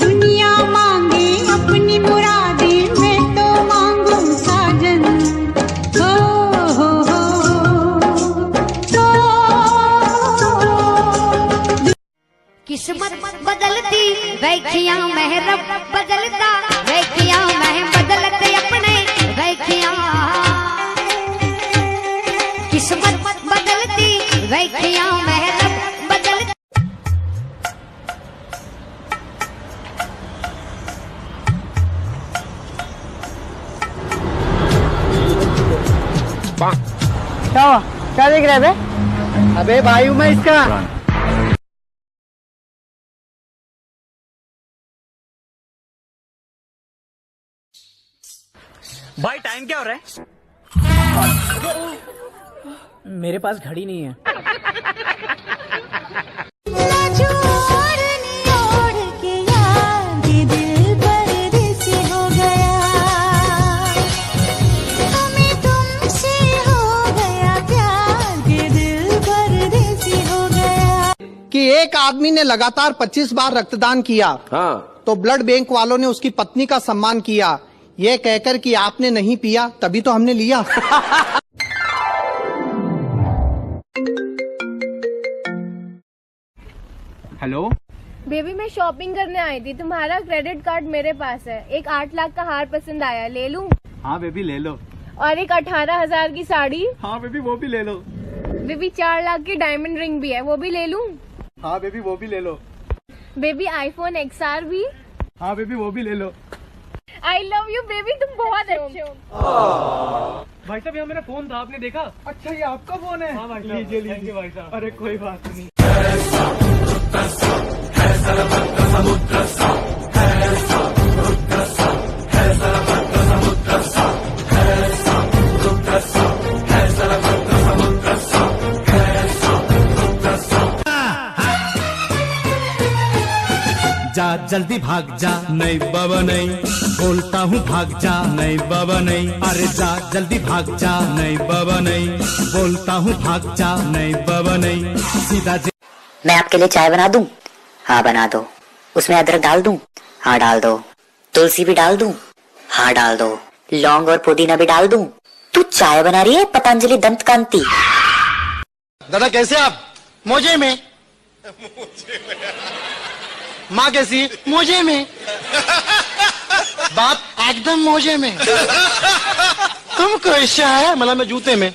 दुनिया मांगे अपनी मुरादें, मैं तो मांगू साजन। हो हो किस्मत बदलती वैखियां महरब बदलता, वैखियां मह बदलते अपने वैखियां। किस्मत बदलती वैखियां महरब बदलती। क्या हुआ? क्या देख रहे बे? अबे भाई हूँ मैं इसका। भाई टाइम क्या हो रहा है? मेरे पास घड़ी नहीं है। कि एक आदमी ने लगातार 25 बार रक्तदान किया, तो ब्लड बैंक वालों ने उसकी पत्नी का सम्मान किया, ये कहकर कि आपने नहीं पिया तभी तो हमने लिया। हेलो बेबी, मैं शॉपिंग करने आई थी। तुम्हारा क्रेडिट कार्ड मेरे पास है। एक 8 लाख का हार पसंद आया, ले लूं? हाँ बेबी ले लो। और एक 18,000 की साड़ी। हाँ बेबी वो भी ले लो। बेबी 4 लाख की डायमंड रिंग भी है, वो भी ले लूं? हाँ बेबी वो भी ले लो। बेबी iPhone XR भी। हाँ बेबी वो भी ले लो। आई लव यू बेबी, तुम बहुत अच्छे हो। भाई साहब यहाँ मेरा फोन था, आपने देखा? अच्छा ये आपका फोन है? हाँ भाई साहब। लीजिए लीजिए भाई साहब। अरे कोई बात नहीं। जा जल्दी भाग जा, नहीं बाबा नहीं, बोलता हूँ भाग जा, नहीं बाबा नहीं, अरे जा जल्दी भाग जा, नहीं बाबा नहीं, बोलता हूँ भाग जा, नहीं बाबा नहीं, सीधा मैं आपके लिए चाय बना दूं? हाँ बना दो। उसमें अदरक डाल दूं? हाँ डाल दो। तुलसी भी डाल दूं? हाँ डाल दो। लौंग और पुदीना भी डाल दूं? तू चाय बना रही है पतंजलि दंत कांति। दादा कैसे आप? मोजे में। माँ कैसी? मोजे में। बाप एकदम मोजे में। तुम कैसा है? मतलब मैं जूते में।